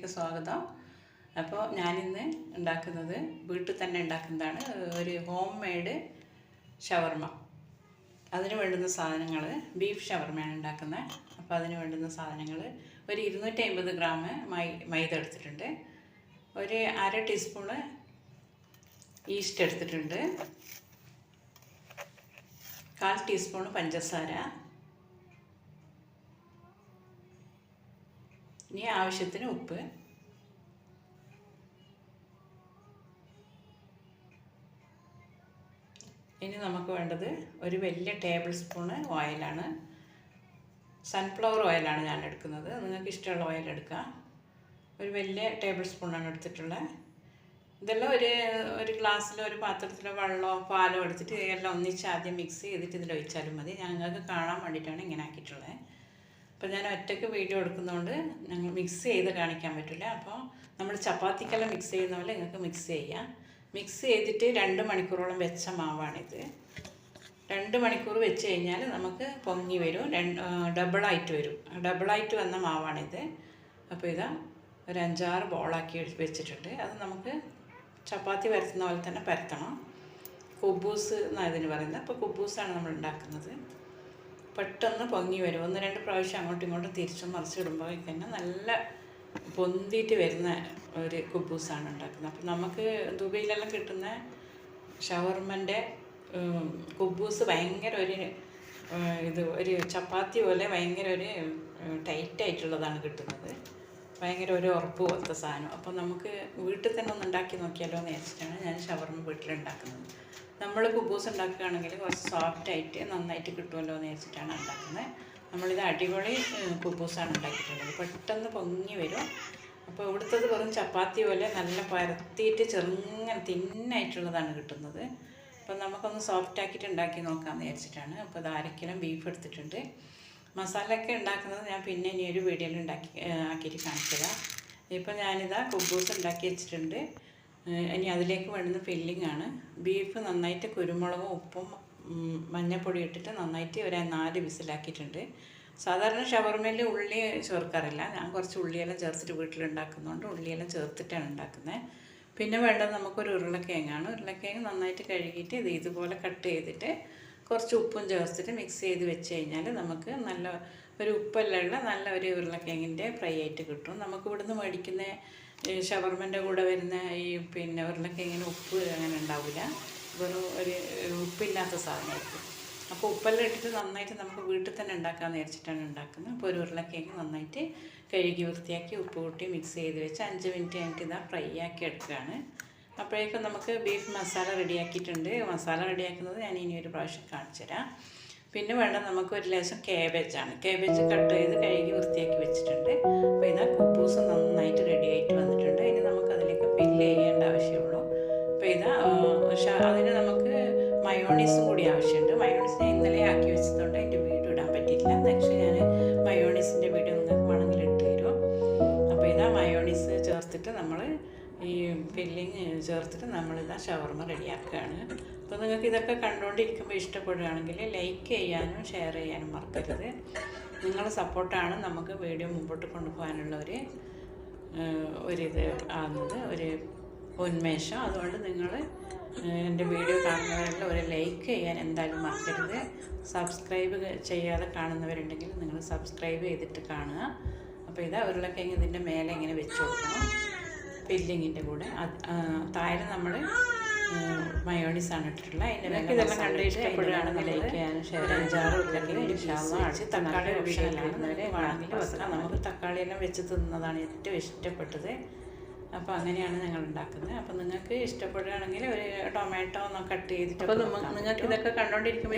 വീഡിയോയിലേക്ക് സ്വാഗതം. അപ്പോൾ ഞാനിന്ന് ഉണ്ടാക്കുന്നത് വീട്ടിൽ തന്നെ ഉണ്ടാക്കുന്നതാണ് ഒരു ഹോം മെയ്ഡ് ഷവർമ. അതിന് വേണ്ടുന്ന സാധനങ്ങൾ ബീഫ് ഷവർമയാണ് ഉണ്ടാക്കുന്നത്. അപ്പോൾ അതിന് വേണ്ടുന്ന സാധനങ്ങൾ ഒരു 250 ഗ്രാം മൈദ എടുത്തിട്ടുണ്ട്, ഒരു 1/2 ടീസ്പൂണ് ഈസ്റ്റ് എടുത്തിട്ടുണ്ട്, 1/4 ടീസ്പൂണ് പഞ്ചസാര, ഇനി ആവശ്യത്തിന് ഉപ്പ്, ഇനി നമുക്ക് വേണ്ടത് ഒരു വലിയ ടേബിൾ സ്പൂണ് ഓയിലാണ്. സൺഫ്ലവർ ഓയിലാണ് ഞാൻ എടുക്കുന്നത്. നിങ്ങൾക്ക് ഇഷ്ടമുള്ള ഓയിൽ എടുക്കാം. ഒരു വലിയ ടേബിൾ സ്പൂണാണ് എടുത്തിട്ടുള്ളത്. ഇതെല്ലാം ഒരു ഗ്ലാസ്സിലോ ഒരു പാത്രത്തിലോ വെള്ളമോ പാലോ എടുത്തിട്ട് എല്ലാം ഒന്നിച്ച് ആദ്യം മിക്സ് ചെയ്തിട്ട് ഇതിൽ ഒഴിച്ചാലും മതി. ഞങ്ങൾക്ക് കാണാൻ വേണ്ടിയിട്ടാണ് ഇങ്ങനെ ആക്കിയിട്ടുള്ളത്. അപ്പോൾ ഞാൻ ഒറ്റയ്ക്ക് വീഡിയോ എടുക്കുന്നതുകൊണ്ട് ഞങ്ങൾ മിക്സ് ചെയ്ത് കാണിക്കാൻ പറ്റില്ല. അപ്പോൾ നമ്മൾ ചപ്പാത്തിക്കെല്ലാം മിക്സ് ചെയ്യുന്ന പോലെ നിങ്ങൾക്ക് മിക്സ് ചെയ്യാം. മിക്സ് ചെയ്തിട്ട് 2 മണിക്കൂറോളം വെച്ച മാവാണിത്. 2 മണിക്കൂർ വെച്ച് കഴിഞ്ഞാൽ നമുക്ക് പൊങ്ങി വരും, ഡബിളായിട്ട് വരും. ഡബിളായിട്ട് വന്ന മാവാണിത്. അപ്പോൾ ഇതാ ഒരു 5-6 ബോളാക്കി വെച്ചിട്ടുണ്ട്. അത് നമുക്ക് ചപ്പാത്തി പരത്തുന്ന പോലെ തന്നെ പരത്തണം. കുബൂസ് എന്നാണ് ഇതിന് പറയുന്നത്. അപ്പോൾ കുബൂസാണ് നമ്മൾ ഉണ്ടാക്കുന്നത്. പെട്ടെന്ന് പൊങ്ങി വരും. 1-2 പ്രാവശ്യം അങ്ങോട്ടും ഇങ്ങോട്ടും തിരിച്ചും മറിച്ചിടുമ്പോൾ തന്നെ നല്ല പൊന്തിയിട്ട് വരുന്ന ഒരു കുബൂസാണ് ഉണ്ടാക്കുന്നത്. അപ്പം നമുക്ക് ദുബൈയിലെല്ലാം കിട്ടുന്ന ഷവർമൻ്റെ കുബൂസ് ഭയങ്കര ഒരു ചപ്പാത്തി പോലെ ഭയങ്കര ഒരു ടൈറ്റായിട്ടുള്ളതാണ് കിട്ടുന്നത്. ഭയങ്കര ഒരു ഉറപ്പ് പോലത്തെ സാധനം. അപ്പോൾ നമുക്ക് വീട്ടിൽ തന്നെ ഒന്ന് ഉണ്ടാക്കി നോക്കിയാലോ എന്ന് വിചാരിച്ചിട്ടാണ് ഞാൻ ഷവർമ വീട്ടിലുണ്ടാക്കുന്നത്. നമ്മൾ കുബൂസ് ഉണ്ടാക്കുകയാണെങ്കിൽ കുറച്ച് സോഫ്റ്റായിട്ട് നന്നായിട്ട് കിട്ടുമല്ലോ എന്ന് വിചാരിച്ചിട്ടാണ് ഉണ്ടാക്കുന്നത്. നമ്മളിത് അടിപൊളി കുബൂസാണ് ഉണ്ടാക്കിയിട്ടുള്ളത്. പെട്ടെന്ന് പൊങ്ങി വരും. അപ്പോൾ ഇവിടുത്തത് വെറും ചപ്പാത്തി പോലെ നല്ല പരത്തിയിട്ട് ചെറുങ്ങനെ തിന്നായിട്ടുള്ളതാണ് കിട്ടുന്നത്. അപ്പം നമുക്കൊന്ന് സോഫ്റ്റാക്കിയിട്ട് ഉണ്ടാക്കി നോക്കാമെന്ന് വിചാരിച്ചിട്ടാണ്. അപ്പോൾ ഇത് 1/2 കിലോ ബീഫ് എടുത്തിട്ടുണ്ട്. മസാലയൊക്കെ ഉണ്ടാക്കുന്നത് ഞാൻ പിന്നെ ഇനി ഒരു വീഡിയോയിൽ ആക്കിയിട്ട് കാണിച്ചതാ. ഇപ്പം ഞാനിതാ കുബൂസ് ഉണ്ടാക്കി വെച്ചിട്ടുണ്ട്. ഇനി അതിലേക്ക് വേണ്ടുന്ന ഫില്ലിംഗ് ആണ്. ബീഫ് നന്നായിട്ട് കുരുമുളകും ഉപ്പും മഞ്ഞൾപ്പൊടി ഇട്ടിട്ട് നന്നായിട്ട് ഒരു 4 വിസിലാക്കിയിട്ടുണ്ട്. സാധാരണ ഷവർമയിൽ ഉള്ളി ചേർക്കാറില്ല. ഞാൻ കുറച്ച് ഉള്ളിയെല്ലാം ചേർത്തിട്ട് വീട്ടിലുണ്ടാക്കുന്നതുകൊണ്ട് ഉള്ളിയെല്ലാം ചേർത്തിട്ടാണ് ഉണ്ടാക്കുന്നത്. പിന്നെ വേണ്ടത് നമുക്കൊരു ഉരുളക്കിഴങ്ങാണ്. ഉരുളക്കിഴങ്ങ് നന്നായിട്ട് കഴുകിയിട്ട് ഇതുപോലെ കട്ട് ചെയ്തിട്ട് കുറച്ച് ഉപ്പും ചേർത്തിട്ട് മിക്സ് ചെയ്ത് വെച്ച് കഴിഞ്ഞാൽ നമുക്ക് നല്ല ഒരു ഉപ്പെല്ലാം നല്ല ഒരു ഉരുളക്കിഴങ്ങിൻ്റെ ഫ്രൈ ആയിട്ട് കിട്ടും. നമുക്ക് ഇവിടുന്ന് മേടിക്കുന്ന ഷവർമൻ്റെ കൂടെ വരുന്ന പിന്നെ ഉരുളക്കിഴങ്ങിന് ഉപ്പ് അങ്ങനെ ഉണ്ടാവില്ല. വെറും ഒരു ഉപ്പില്ലാത്ത സാധനമായിരിക്കും. അപ്പോൾ ഉപ്പെല്ലാം ഇട്ടിട്ട് നന്നായിട്ട് നമുക്ക് വീട്ടിൽ തന്നെ ഉണ്ടാക്കാമെന്ന് വിചാരിച്ചിട്ടാണ് ഉണ്ടാക്കുന്നത്. അപ്പോൾ ഒരു ഉരുളക്കിഴങ്ങ് നന്നായിട്ട് കഴുകി വൃത്തിയാക്കി ഉപ്പ് കൂട്ടി മിക്സ് ചെയ്ത് വെച്ച് 5 മിനിറ്റ് കഴിഞ്ഞിട്ട് ഇതാ ഫ്രൈ ആക്കി എടുക്കുകയാണ്. അപ്പോഴേക്കും നമുക്ക് ബീഫ് മസാല റെഡിയാക്കിയിട്ടുണ്ട്. മസാല റെഡിയാക്കുന്നത് ഞാൻ ഇനി ഒരു പ്രാവശ്യം കാണിച്ചു തരാം. പിന്നെ വേണ്ട നമുക്ക് ഒരു ലേശം കേബേജാണ്. കേബേജ് കട്ട് ചെയ്ത് കഴുകി വൃത്തിയാക്കി വെച്ചിട്ടുണ്ട്. അപ്പോൾ ഇതാ കുബൂസ് നന്നായിട്ട് റെഡി ആയിട്ട് വന്നിട്ടുണ്ട്. ഇനി നമുക്കതിലേക്ക് ഫില്ല് ചെയ്യേണ്ട ആവശ്യമുള്ളൂ. അപ്പോൾ ഇതാ അതിന് നമുക്ക് മയോണീസും കൂടി ആവശ്യമുണ്ട്. മയോണീസ് ഞാൻ ഇന്നലെ ആക്കി വെച്ചതുകൊണ്ട് അതിൻ്റെ വീഡിയോ ഇടാൻ പറ്റിയിട്ടില്ല. നെക്സ്റ്റ് ഞാൻ മയോണീസിൻ്റെ വീഡിയോ നിങ്ങൾക്ക് വേണമെങ്കിൽ ഇട്ട് തരും. അപ്പോൾ ഇതാ മയോണീസ് ചേർത്തിട്ട് നമ്മൾ ഈ ഫില്ലിങ് ചേർത്തിട്ട് നമ്മളിതാ ഷവർമ റെഡിയാക്കുകയാണ്. അപ്പോൾ നിങ്ങൾക്ക് ഇതൊക്കെ കണ്ടുകൊണ്ടിരിക്കുമ്പോൾ ഇഷ്ടപ്പെടുകയാണെങ്കിൽ ലൈക്ക് ചെയ്യാനും ഷെയർ ചെയ്യാനും മറക്കരുത്. നിങ്ങളുടെ സപ്പോർട്ടാണ് നമുക്ക് വീഡിയോ മുമ്പോട്ട് കൊണ്ടുപോകാനുള്ള ഒരിത് ആകുന്നത്, ഒരു ഉന്മേഷം. അതുകൊണ്ട് നിങ്ങൾ എൻ്റെ വീഡിയോ കാണുന്നവരെല്ലാം ഒരു ലൈക്ക് ചെയ്യാൻ എന്തായാലും മറക്കരുത്. സബ്സ്ക്രൈബ് ചെയ്യാതെ കാണുന്നവരുണ്ടെങ്കിൽ നിങ്ങൾ സബ്സ്ക്രൈബ് ചെയ്തിട്ട് കാണുക. അപ്പോൾ ഇതാ ഉരുളക്കിഴങ്ങ് ഇതിൻ്റെ മേലെ ഇങ്ങനെ വെച്ച് കൊടുക്കണം ഫില്ലിങ്ങിൻ്റെ കൂടെ. താഴെ നമ്മൾ മയോണീസാണ് ഇട്ടിട്ടുള്ളത്. അതിൻ്റെ മേലെ ഇതെല്ലാം കണ്ട് ഇഷ്ടപ്പെടുകയാണെങ്കിൽ ലൈക്ക് ചെയ്യാനും ഷെയർ 5-6 ഉരുളക്കിഴങ്ങ് അടിച്ച് തക്കാളി ഓപ്ഷനിലാണെന്നവരെ വേണമെങ്കിൽ വെക്കാം. നമുക്ക് തക്കാളിയെല്ലാം വെച്ച് തിന്നതാണ് ഏറ്റവും ഇഷ്ടപ്പെട്ടത്. അപ്പോൾ അങ്ങനെയാണ് ഞങ്ങൾ ഉണ്ടാക്കുന്നത്. അപ്പോൾ നിങ്ങൾക്ക് ഇഷ്ടപ്പെടുകയാണെങ്കിൽ ഒരു ടൊമാറ്റോ ഒന്ന് കട്ട് ചെയ്തിട്ട്, അപ്പോൾ നിങ്ങൾക്ക് ഇതൊക്കെ കണ്ടുകൊണ്ടിരിക്കുമ്പോൾ